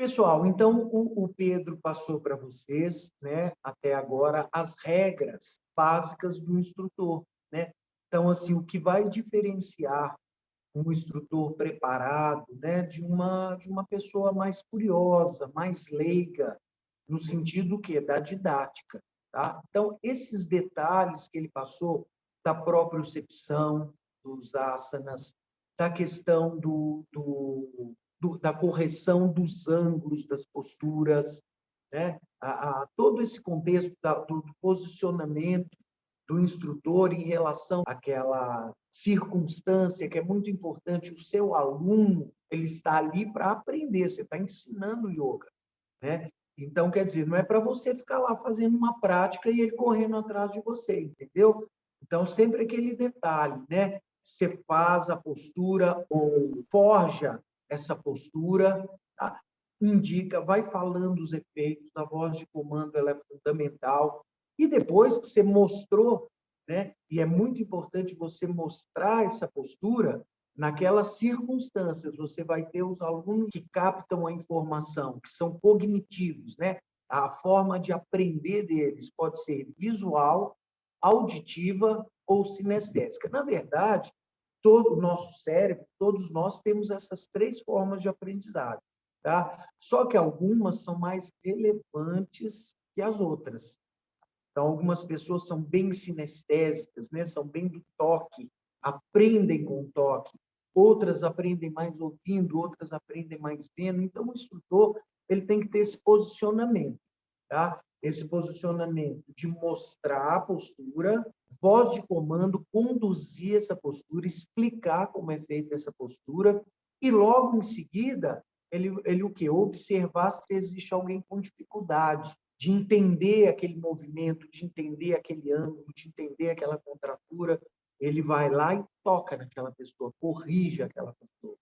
Pessoal, então o Pedro passou para vocês, né, até agora, as regras básicas do instrutor, né? Então, assim, o que vai diferenciar um instrutor preparado, né, de uma pessoa mais curiosa, mais leiga, no sentido que da didática, tá? Então, esses detalhes que ele passou da propriocepção dos asanas, da questão da correção dos ângulos das posturas, né? Todo esse contexto do posicionamento do instrutor em relação àquela circunstância que é muito importante. O seu aluno, ele está ali para aprender, você está ensinando yoga, né? Então, quer dizer, não é para você ficar lá fazendo uma prática e ele correndo atrás de você, entendeu? Então, sempre aquele detalhe, né? Você faz a postura ou forja essa postura, tá? Indica, vai falando os efeitos, a voz de comando ela é fundamental. E depois que você mostrou, né? E é muito importante você mostrar essa postura, naquelas circunstâncias, você vai ter os alunos que captam a informação, que são cognitivos, né? A forma de aprender deles pode ser visual, auditiva ou sinestésica. Na verdade, todo o nosso cérebro, todos nós temos essas três formas de aprendizado, tá? Só que algumas são mais relevantes que as outras. Então, algumas pessoas são bem sinestésicas, né? São bem do toque, aprendem com o toque. Outras aprendem mais ouvindo, outras aprendem mais vendo. Então, o instrutor ele tem que ter esse posicionamento, tá? Esse posicionamento de mostrar a postura, voz de comando, conduzir essa postura, explicar como é feita essa postura e logo em seguida ele o quê? Observar se existe alguém com dificuldade de entender aquele movimento, de entender aquele ângulo, de entender aquela contratura, ele vai lá e toca naquela pessoa, corrige aquela pessoa,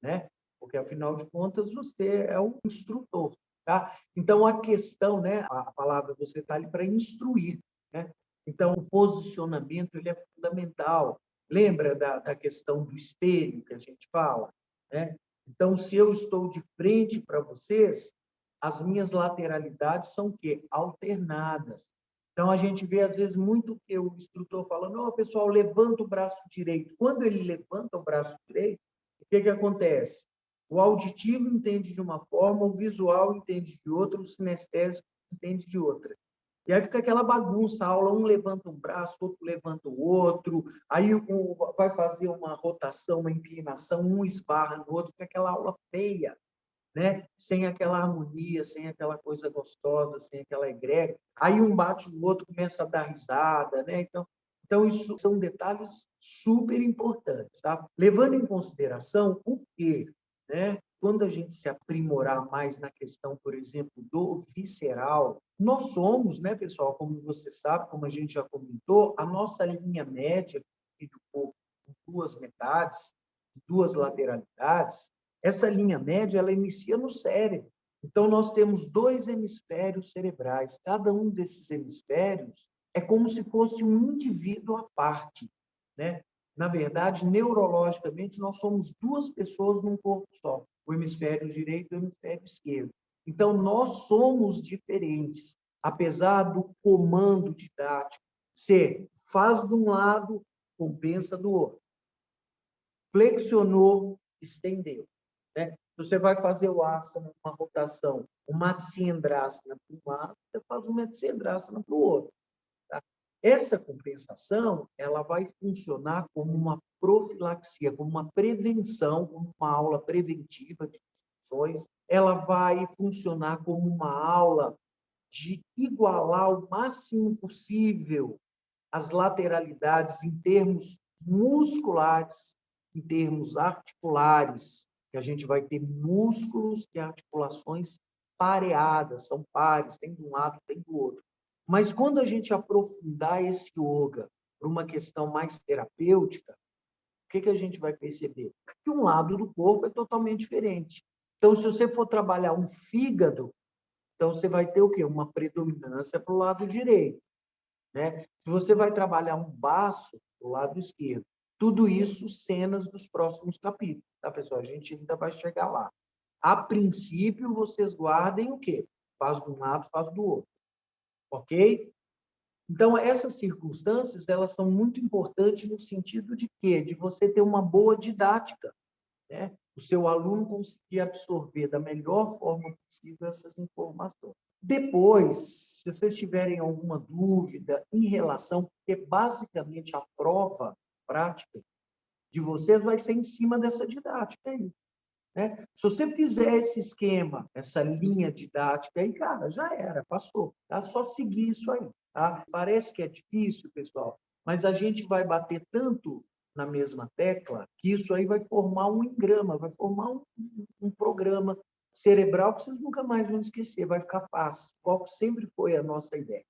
né? Porque, afinal de contas, você é um instrutor, tá? Então, a questão, né? A palavra, você está ali para instruir, né? Então, o posicionamento, ele é fundamental. Lembra da questão do espelho que a gente fala, né? Então, se eu estou de frente para vocês, as minhas lateralidades são o quê? Alternadas. Então, a gente vê, às vezes, muito que o instrutor falando, oh, pessoal, levanta o braço direito. Quando ele levanta o braço direito, o que, que acontece? O auditivo entende de uma forma, o visual entende de outra, o sinestésico entende de outra. E aí fica aquela bagunça, a aula, um levanta um braço, outro levanta o outro, aí vai fazer uma rotação, uma inclinação, um esbarra no outro, fica aquela aula feia, né? Sem aquela harmonia, sem aquela coisa gostosa, sem aquela egrégora. Aí um bate no outro, começa a dar risada, né? Então isso são detalhes super importantes, tá? Levando em consideração o quê, né? Quando a gente se aprimorar mais na questão, por exemplo, do visceral, nós somos, né, pessoal, como você sabe, como a gente já comentou, a nossa linha média do corpo, com duas metades, duas lateralidades, essa linha média, ela inicia no cérebro. Então, nós temos dois hemisférios cerebrais. Cada um desses hemisférios é como se fosse um indivíduo à parte, né? Na verdade, neurologicamente, nós somos duas pessoas num corpo só, o hemisfério direito e o hemisfério esquerdo. Então, nós somos diferentes, apesar do comando didático ser faz de um lado, compensa do outro. Flexionou, estendeu, né? Você vai fazer o asana, uma rotação, o Matsyendrasana para um lado, você faz o Matsyendrasana para o outro. Tá? Essa compensação, ela vai funcionar como uma profilaxia, como uma prevenção, como uma aula preventiva de infecções. Ela vai funcionar como uma aula de igualar o máximo possível as lateralidades em termos musculares, em termos articulares, que a gente vai ter músculos e articulações pareadas, são pares, tem de um lado, tem do outro. Mas quando a gente aprofundar esse yoga para uma questão mais terapêutica, o que a gente vai perceber? Que um lado do corpo é totalmente diferente. Então, se você for trabalhar um fígado, então você vai ter o quê? Uma predominância para o lado direito, né? Se você vai trabalhar um baço do lado esquerdo, tudo isso cenas dos próximos capítulos, tá, pessoal? A gente ainda vai chegar lá. A princípio, vocês guardem o quê? Faz de um lado, faz do outro. Ok? Então, essas circunstâncias, elas são muito importantes no sentido de quê? De você ter uma boa didática, né? O seu aluno conseguir absorver da melhor forma possível essas informações. Depois, se vocês tiverem alguma dúvida em relação, porque basicamente a prova prática de vocês vai ser em cima dessa didática aí, né? Se você fizer esse esquema, essa linha didática aí, cara, já era, passou. Tá? Só seguir isso aí. Tá? Parece que é difícil, pessoal, mas a gente vai bater tanto na mesma tecla que isso aí vai formar um engrama, vai formar um programa cerebral que vocês nunca mais vão esquecer, vai ficar fácil, qual sempre foi a nossa ideia.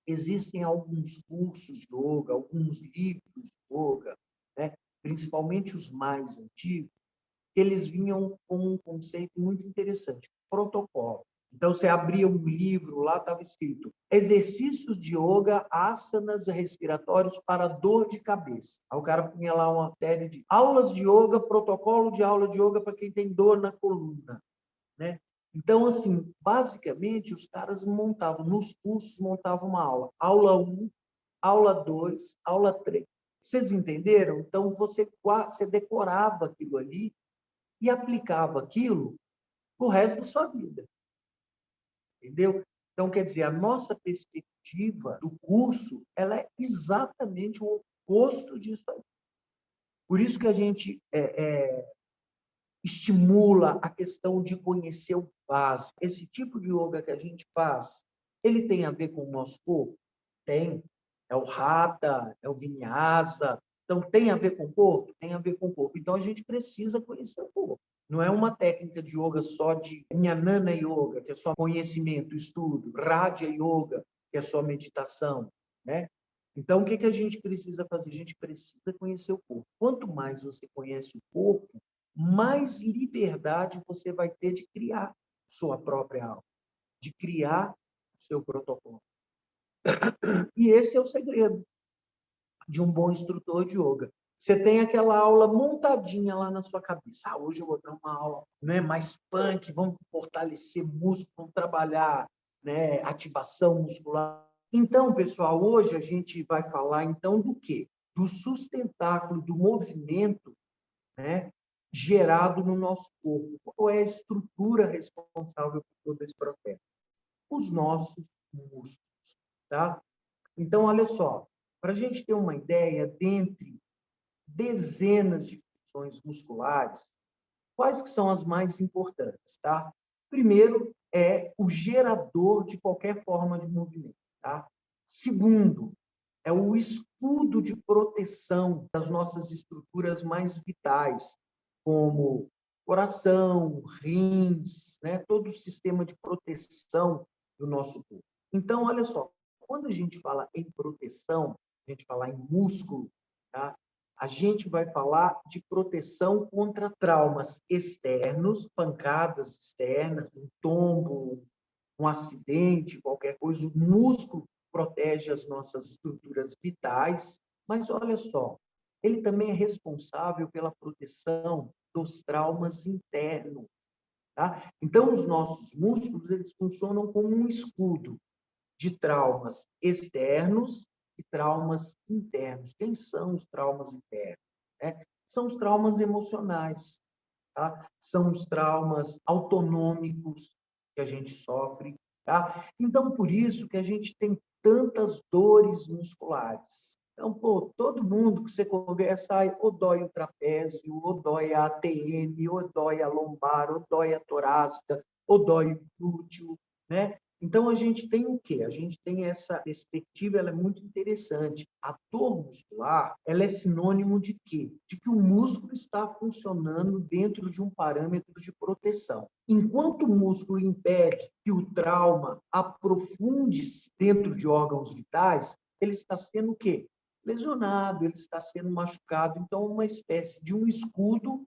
Existem alguns cursos de yoga, alguns livros de yoga, né? Principalmente os mais antigos, eles vinham com um conceito muito interessante, protocolo. Então, você abria um livro, lá estava escrito exercícios de yoga, asanas respiratórios para dor de cabeça. Aí o cara punha lá uma série de aulas de yoga, protocolo de aula de yoga para quem tem dor na coluna, né? Então, assim, basicamente, os caras montavam, nos cursos, montavam uma aula. Aula 1, aula 2, aula 3. Vocês entenderam? Então, você decorava aquilo ali e aplicava aquilo o resto da sua vida. Entendeu? Então, quer dizer, a nossa perspectiva do curso, ela é exatamente o oposto disso aí. Por isso que a gente estimula a questão de conhecer o básico. Esse tipo de yoga que a gente faz, ele tem a ver com o nosso corpo? Tem. É o Hatha, é o Vinyasa. Então, tem a ver com o corpo? Tem a ver com o corpo. Então, a gente precisa conhecer o corpo. Não é uma técnica de yoga só de Jnana Yoga, que é só conhecimento, estudo, Raja Yoga, que é só meditação, né? Então, o que a gente precisa fazer? A gente precisa conhecer o corpo. Quanto mais você conhece o corpo, mais liberdade você vai ter de criar sua própria aula, de criar o seu protocolo. E esse é o segredo de um bom instrutor de yoga. Você tem aquela aula montadinha lá na sua cabeça. Ah, hoje eu vou dar uma aula, né, mais punk, vamos fortalecer músculo, vamos trabalhar, né, ativação muscular. Então, pessoal, hoje a gente vai falar então do quê? Do sustentáculo do movimento, né, gerado no nosso corpo. Qual é a estrutura responsável por todo esse processo? Os nossos músculos, tá? Então, olha só, para a gente ter uma ideia, dentre dezenas de funções musculares, quais que são as mais importantes, tá? Primeiro, é o gerador de qualquer forma de movimento, tá? Segundo, é o escudo de proteção das nossas estruturas mais vitais, como coração, rins, né? Todo o sistema de proteção do nosso corpo. Então, olha só, quando a gente fala em proteção, a gente fala em músculo, tá? A gente vai falar de proteção contra traumas externos, pancadas externas, um tombo, um acidente, qualquer coisa. O músculo protege as nossas estruturas vitais, mas olha só, ele também é responsável pela proteção dos traumas internos, tá? Então, os nossos músculos, eles funcionam como um escudo de traumas externos e traumas internos. Quem são os traumas internos? São os traumas emocionais, tá? São os traumas autonômicos que a gente sofre, tá? Então, por isso que a gente tem tantas dores musculares. Então, pô, todo mundo que você conversa, ou dói o trapézio, ou dói a ATM, ou dói a lombar, ou dói a torácica, ou dói o glúteo, né? Então, a gente tem o quê? A gente tem essa perspectiva, ela é muito interessante. A dor muscular, ela é sinônimo de quê? De que o músculo está funcionando dentro de um parâmetro de proteção. Enquanto o músculo impede que o trauma aprofunde-se dentro de órgãos vitais, ele está sendo o quê? Lesionado, ele está sendo machucado. Então, uma espécie de um escudo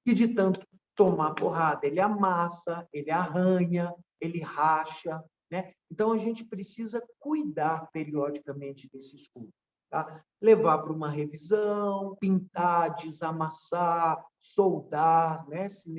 que, de tanto tomar porrada, ele amassa, ele arranha, ele racha, né? Então, a gente precisa cuidar periodicamente desse escudo, tá? Levar para uma revisão, pintar, desamassar, soldar, né? Se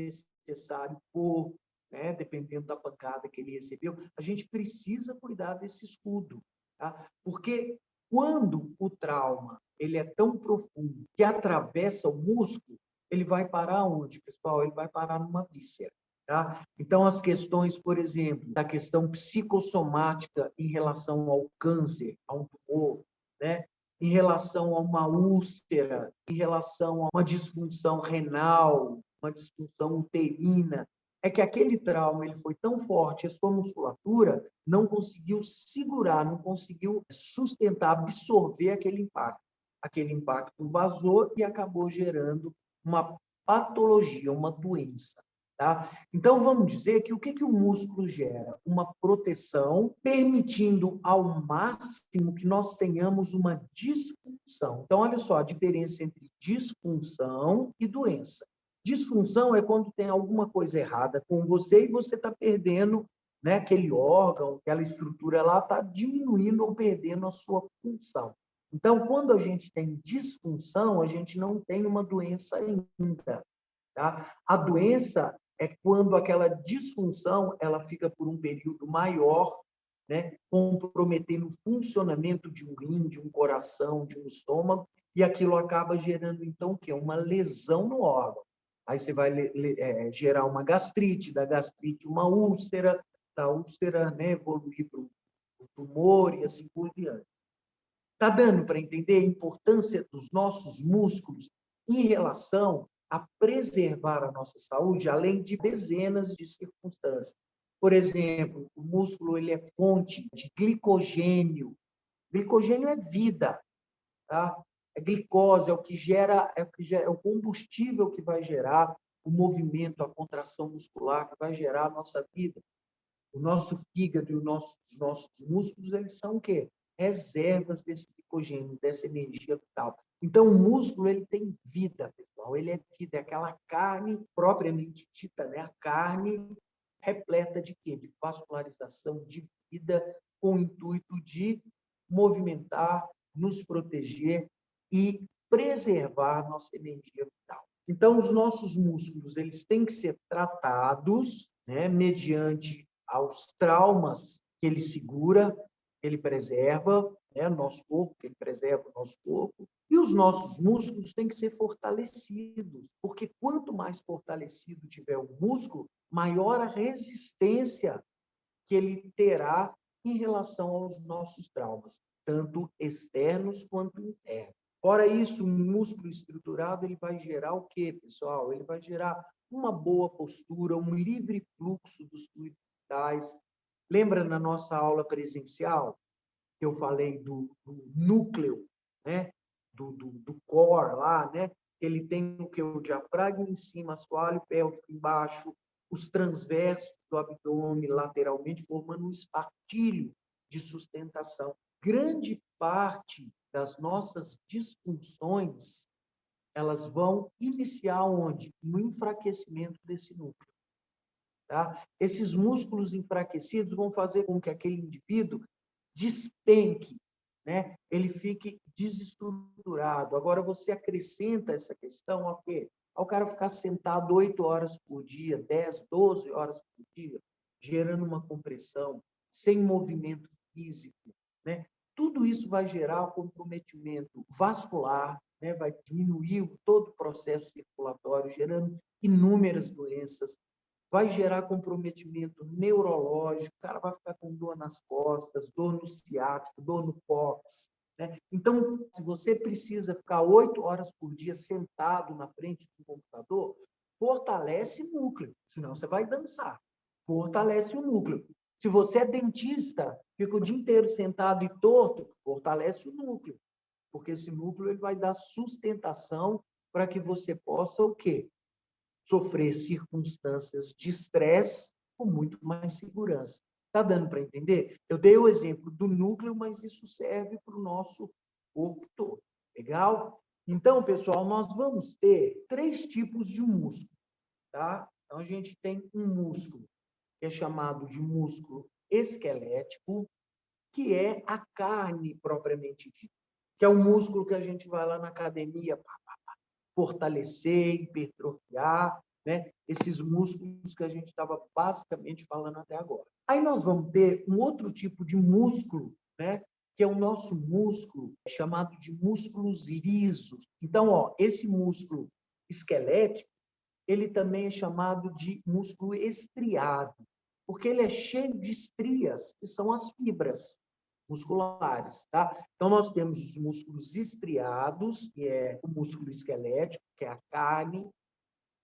necessário for, né, dependendo da pancada que ele recebeu, a gente precisa cuidar desse escudo, tá? Porque quando o trauma ele é tão profundo que atravessa o músculo, ele vai parar onde, pessoal? Ele vai parar numa víscera. Tá? Então, as questões, por exemplo, da questão psicossomática em relação ao câncer, a um tumor, né? Em relação a uma úlcera, em relação a uma disfunção renal, uma disfunção uterina, é que aquele trauma ele foi tão forte, a sua musculatura não conseguiu segurar, não conseguiu sustentar, absorver aquele impacto. Aquele impacto vazou e acabou gerando uma patologia, uma doença. Tá? Então, vamos dizer que o que o músculo gera? Uma proteção, permitindo ao máximo que nós tenhamos uma disfunção. Então, olha só a diferença entre disfunção e doença. Disfunção é quando tem alguma coisa errada com você e você está perdendo, né, aquele órgão, aquela estrutura lá está diminuindo ou perdendo a sua função. Então, quando a gente tem disfunção, a gente não tem uma doença ainda. Tá? A doença é quando aquela disfunção ela fica por um período maior, né, comprometendo o funcionamento de um rim, de um coração, de um estômago, e aquilo acaba gerando, então, o quê? Uma lesão no órgão. Aí você vai gerar uma gastrite, da gastrite uma úlcera, da úlcera, né, evoluir para o tumor e assim por diante. Está dando para entender a importância dos nossos músculos em relação a preservar a nossa saúde, além de dezenas de circunstâncias. Por exemplo, o músculo ele é fonte de glicogênio. Glicogênio é vida, tá? É glicose, é o combustível que vai gerar o movimento, a contração muscular, que vai gerar a nossa vida. O nosso fígado e os nossos músculos, eles são o quê? Reservas desse glicogênio, dessa energia vital. Então, o músculo, ele tem vida, pessoal. Ele é vida, é aquela carne propriamente dita, né? A carne repleta de quê? De vascularização, de vida, com o intuito de movimentar, nos proteger e preservar nossa energia vital. Então, os nossos músculos, eles têm que ser tratados, né, mediante aos traumas que ele segura, que ele preserva, né, o nosso corpo, que ele preserva o nosso corpo, e os nossos músculos têm que ser fortalecidos, porque quanto mais fortalecido tiver o músculo, maior a resistência que ele terá em relação aos nossos traumas, tanto externos quanto internos. Fora isso, um músculo estruturado, ele vai gerar o quê, pessoal? Ele vai gerar uma boa postura, um livre fluxo dos fluidos vitais. Lembra na nossa aula presencial que eu falei do núcleo, né? Do core lá, né? Ele tem o que? O diafragma em cima, assoalho pélvico embaixo, os transversos do abdômen lateralmente, formando um espartilho de sustentação. Grande parte das nossas disfunções, elas vão iniciar onde? No enfraquecimento desse núcleo. Tá? Esses músculos enfraquecidos vão fazer com que aquele indivíduo despenque, né? Ele fique desestruturado. Agora, você acrescenta essa questão ao quê? Ao cara ficar sentado 8 horas por dia, 10, 12 horas por dia, gerando uma compressão, sem movimento físico, né? Tudo isso vai gerar comprometimento vascular, né? Vai diminuir todo o processo circulatório, gerando inúmeras doenças, vai gerar comprometimento neurológico, o cara vai ficar com dor nas costas, dor no ciático, dor no cóccix, né? Então, se você precisa ficar 8 horas por dia sentado na frente do computador, fortalece o núcleo, senão você vai dançar. Fortalece o núcleo. Se você é dentista, fica o dia inteiro sentado e torto, fortalece o núcleo, porque esse núcleo ele vai dar sustentação para que você possa o quê? Sofrer circunstâncias de estresse com muito mais segurança. Está dando para entender? Eu dei o exemplo do núcleo, mas isso serve para o nosso corpo todo. Legal? Então, pessoal, nós vamos ter 3 tipos de músculo, tá? Então, a gente tem um músculo que é chamado de músculo esquelético, que é a carne propriamente dita, que é o músculo que a gente vai lá na academia fortalecer, hipertrofiar, né? Esses músculos que a gente estava basicamente falando até agora. Aí nós vamos ter um outro tipo de músculo, né? Que é o nosso músculo chamado de músculos lisos. Então, ó, esse músculo esquelético, ele também é chamado de músculo estriado, porque ele é cheio de estrias, que são as fibras musculares, tá? Então, nós temos os músculos estriados, que é o músculo esquelético, que é a carne,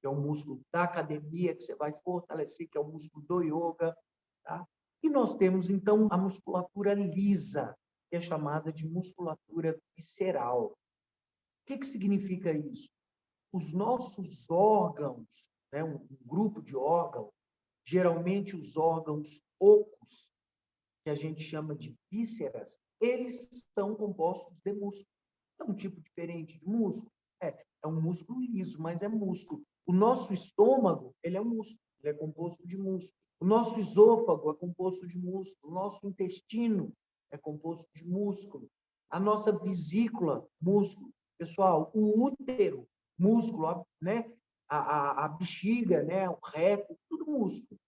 que é o músculo da academia, que você vai fortalecer, que é o músculo do yoga, tá? E nós temos, então, a musculatura lisa, que é chamada de musculatura visceral. O que significa isso? Os nossos órgãos, né, um grupo de órgãos, geralmente os órgãos ocos, que a gente chama de vísceras, eles são compostos de músculo. É um tipo diferente de músculo? É um músculo liso, mas é músculo. O nosso estômago, ele é um músculo, ele é composto de músculo. O nosso esôfago é composto de músculo. O nosso intestino é composto de músculo. A nossa vesícula, músculo. Pessoal, o útero, músculo, né? A bexiga, né? O reto, tudo músculo,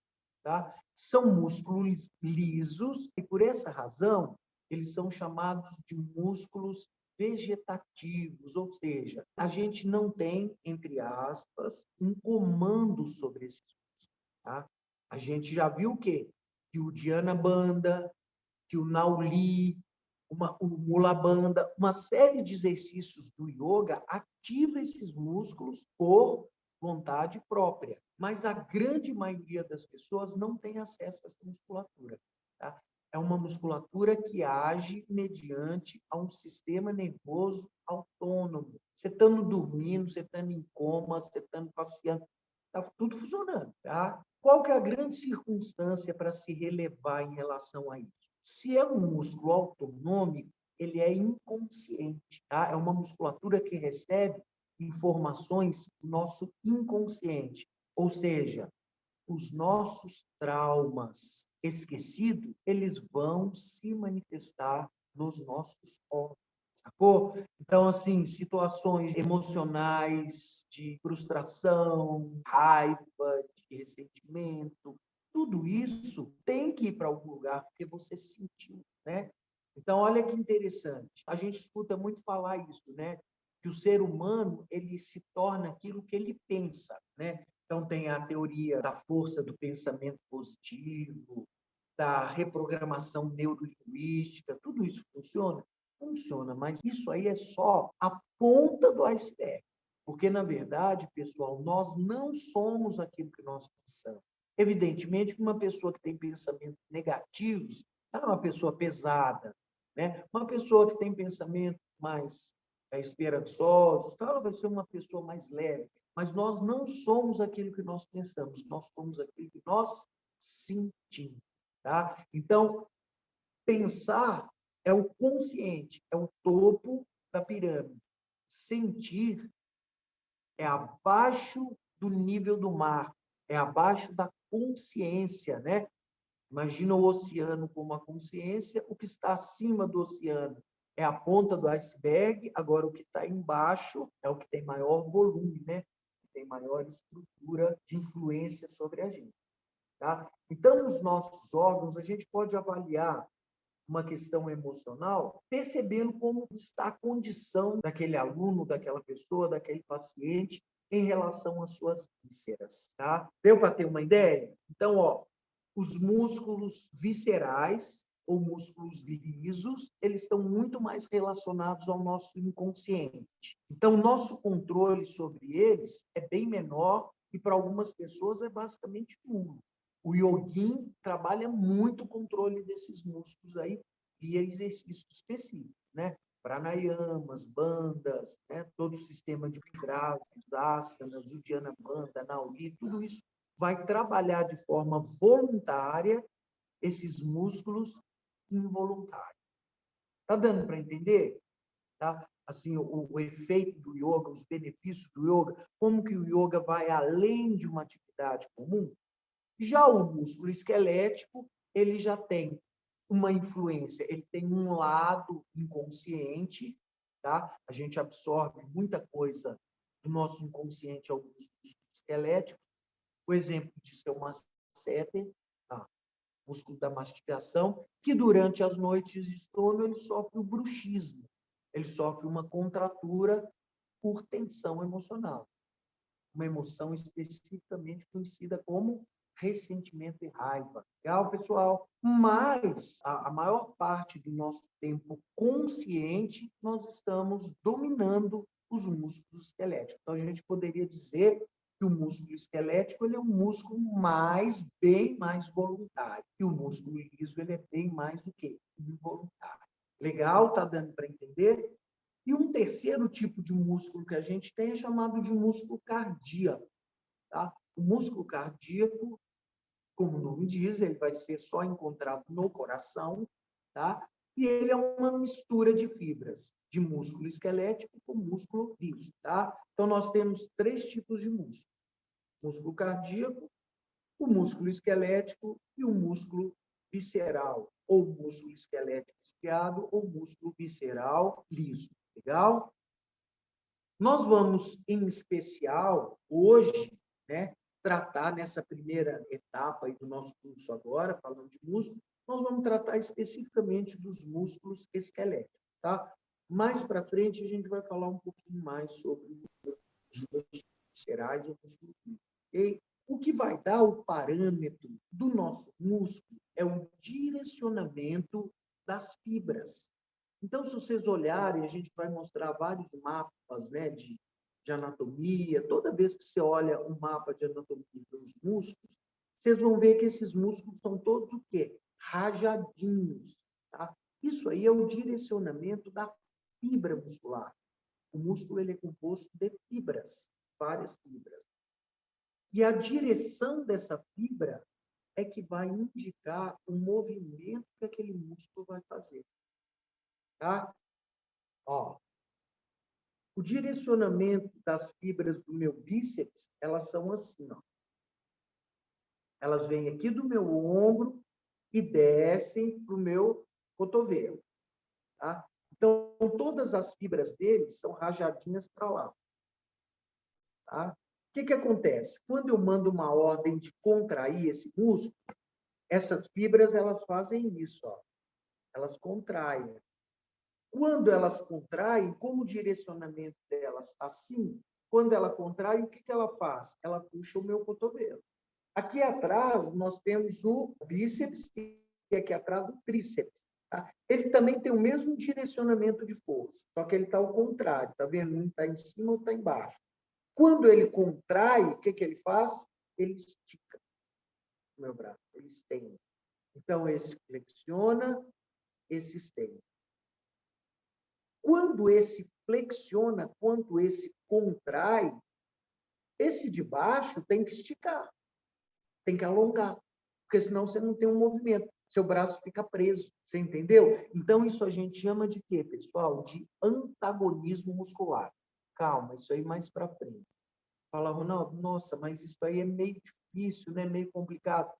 tá? São músculos lisos e, por essa razão, eles são chamados de músculos vegetativos, ou seja, a gente não tem, entre aspas, um comando sobre esses músculos, tá? A gente já viu o quê? Que o Dhyana Bandha, que o Nauli, o Mula Bandha, uma série de exercícios do yoga ativa esses músculos por vontade própria. Mas a grande maioria das pessoas não tem acesso a essa musculatura, tá? É uma musculatura que age mediante a um sistema nervoso autônomo. Você estando dormindo, você estando em coma, você estando passeando, está tudo funcionando, tá? Qual que é a grande circunstância para se relevar em relação a isso? Se é um músculo autonômico, ele é inconsciente, tá? É uma musculatura que recebe informações do nosso inconsciente, ou seja, os nossos traumas esquecidos, eles vão se manifestar nos nossos órgãos, sacou? Então, assim, situações emocionais de frustração, raiva, de ressentimento, tudo isso tem que ir para algum lugar porque você sentiu, né? Então, olha que interessante. A gente escuta muito falar isso, né? Que o ser humano, ele se torna aquilo que ele pensa, né? Então, tem a teoria da força do pensamento positivo, da reprogramação neurolinguística, tudo isso funciona? Funciona, mas isso aí é só a ponta do iceberg. Porque, na verdade, pessoal, nós não somos aquilo que nós pensamos. Evidentemente que uma pessoa que tem pensamentos negativos é uma pessoa pesada, né? Uma pessoa que tem pensamentos mais esperançosos, ela vai ser uma pessoa mais leve. Mas nós não somos aquilo que nós pensamos, nós somos aquilo que nós sentimos, tá? Então, pensar é o consciente, é o topo da pirâmide. Sentir é abaixo do nível do mar, é abaixo da consciência, né? Imagina o oceano como a consciência, o que está acima do oceano é a ponta do iceberg, agora o que está embaixo é o que tem maior volume, né? Tem maior estrutura de influência sobre a gente, tá? Então, nos nossos órgãos, a gente pode avaliar uma questão emocional, percebendo como está a condição daquele aluno, daquela pessoa, daquele paciente em relação às suas vísceras, tá? Deu para ter uma ideia? Então, ó, os músculos viscerais ou músculos lisos, eles estão muito mais relacionados ao nosso inconsciente. Então, nosso controle sobre eles é bem menor e para algumas pessoas é basicamente nulo. O yogin trabalha muito o controle desses músculos aí via exercício específico, né? Pranayamas, bandas, né? Todo o sistema de mudras, asanas, Uddiyana Bandha, Nauli, tudo isso vai trabalhar de forma voluntária esses músculos involuntários. Tá dando para entender? Tá? Assim, o efeito do yoga, os benefícios do yoga, como que o yoga vai além de uma atividade comum? Já o músculo esquelético, ele já tem uma influência, ele tem um lado inconsciente, tá? A gente absorve muita coisa do nosso inconsciente ao músculo esqueléticos. O exemplo disso é o masseter, tá? Músculo da mastigação, que durante as noites de sono ele sofre o bruxismo, ele sofre uma contratura por tensão emocional, uma emoção especificamente conhecida como ressentimento e raiva. Legal, pessoal? Mas a maior parte do nosso tempo consciente, nós estamos dominando os músculos esqueléticos. Então, a gente poderia dizer que o músculo esquelético ele é um músculo bem mais voluntário. E o músculo liso ele é bem mais do que involuntário. Legal? Tá dando para entender? E um terceiro tipo de músculo que a gente tem é chamado de músculo cardíaco. Tá? O músculo cardíaco, como o nome diz, ele vai ser só encontrado no coração, tá? E ele é uma mistura de fibras, de músculo esquelético com músculo liso, tá? Então, nós temos 3 tipos de músculo: músculo cardíaco, o músculo esquelético e o músculo visceral, ou músculo esquelético esquiado, ou músculo visceral liso. Legal? Nós vamos, em especial, hoje, né, tratar nessa primeira etapa aí do nosso curso agora, falando de músculo, nós vamos tratar especificamente dos músculos esqueléticos, tá? Mais para frente, a gente vai falar um pouquinho mais sobre os músculos viscerais ou músculos físicos. E o que vai dar o parâmetro do nosso músculo é o direcionamento das fibras. Então, se vocês olharem, a gente vai mostrar vários mapas, né, de anatomia. Toda vez que você olha um mapa de anatomia dos músculos, vocês vão ver que esses músculos são todos o quê? Rajadinhos. Tá? Isso aí é o direcionamento da fibra muscular. O músculo ele é composto de fibras, várias fibras. E a direção dessa fibra é que vai indicar o movimento que aquele músculo vai fazer. Tá? Ó, o direcionamento das fibras do meu bíceps, elas são assim, ó. Elas vêm aqui do meu ombro e descem para o meu cotovelo, tá? Então, todas as fibras deles são rajadinhas para lá, tá? O que acontece? Quando eu mando uma ordem de contrair esse músculo, essas fibras, elas fazem isso, ó. Elas contraem. Quando elas contraem, como o direcionamento delas está assim, quando ela contrai, o que ela faz? Ela puxa o meu cotovelo. Aqui atrás, nós temos o bíceps e aqui atrás o tríceps. Tá? Ele também tem o mesmo direcionamento de força, só que ele está ao contrário. Está vendo? Um está em cima, outro está embaixo. Quando ele contrai, o que ele faz? Ele estica o meu braço, ele estende. Então, esse flexiona, esse estende. Quando esse flexiona, quando esse contrai, esse de baixo tem que esticar, tem que alongar, porque senão você não tem um movimento, seu braço fica preso, você entendeu? Então, isso a gente chama de quê, pessoal? De antagonismo muscular. Calma, isso aí mais para frente. Fala, Ronaldo, nossa, mas isso aí é meio difícil, né? Meio complicado.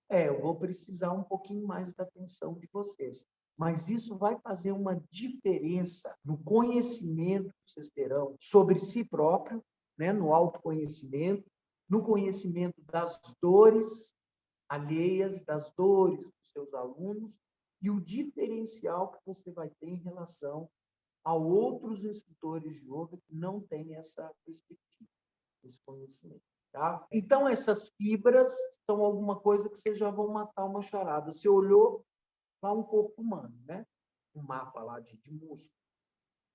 Eu vou precisar um pouquinho mais da atenção de vocês. Mas isso vai fazer uma diferença no conhecimento que vocês terão sobre si próprio, né? No autoconhecimento, no conhecimento das dores alheias, das dores dos seus alunos e o diferencial que você vai ter em relação a outros instrutores de yoga que não têm essa perspectiva, esse conhecimento. Tá? Então, essas fibras são alguma coisa que vocês já vão matar uma charada. Você olhou lá um corpo humano, né? Um mapa lá de músculo.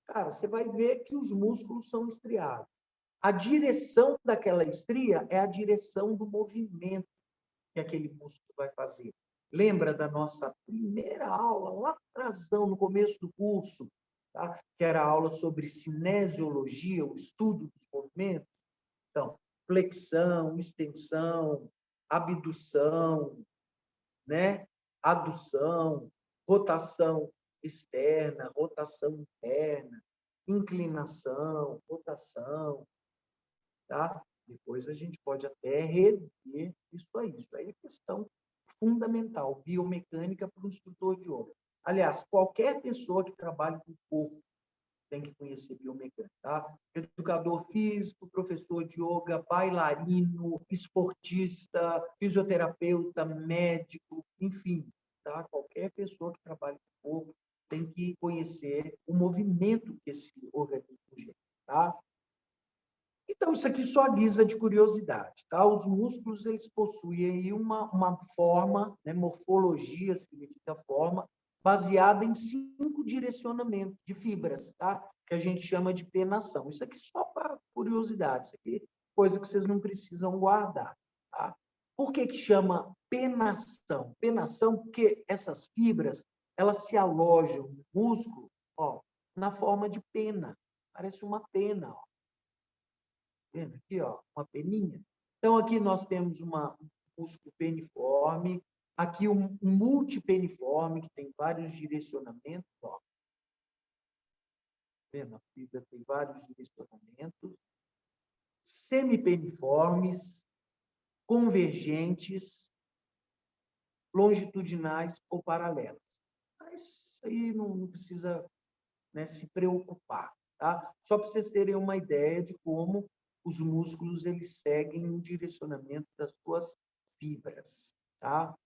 Cara, você vai ver que os músculos são estriados. A direção daquela estria é a direção do movimento que aquele músculo vai fazer. Lembra da nossa primeira aula, lá atrás, no começo do curso, tá? Que era a aula sobre cinesiologia, o estudo dos movimentos? Então, flexão, extensão, abdução, né? Adução, rotação externa, rotação interna, inclinação, rotação, tá? Depois a gente pode até rever isso aí. Isso aí é questão fundamental, biomecânica para o instrutor de yoga. Aliás, qualquer pessoa que trabalhe com o corpo, tem que conhecer biomecânica, tá? Educador físico, professor de yoga, bailarino, esportista, fisioterapeuta, médico, enfim, tá? Qualquer pessoa que trabalhe com o corpo tem que conhecer o movimento que esse organismo gera, tá? Então, isso aqui só guisa de curiosidade, tá? Os músculos, eles possuem aí uma forma, né? Morfologia significa forma, baseada em 5 direcionamentos de fibras, tá? Que a gente chama de penação. Isso aqui só para curiosidade, isso aqui é coisa que vocês não precisam guardar, tá? Por que que chama penação? Penação porque essas fibras, elas se alojam no músculo, ó, na forma de pena. Parece uma pena, ó. Vendo aqui, ó, uma peninha. Então, aqui nós temos um músculo peniforme, aqui um multipeniforme, que tem vários direcionamentos, ó. Vendo? A fibra tem vários direcionamentos. Semipeniformes, convergentes, longitudinais ou paralelas. Mas isso aí não precisa, né, se preocupar, tá? Só para vocês terem uma ideia de como os músculos eles seguem o direcionamento das suas fibras, tá?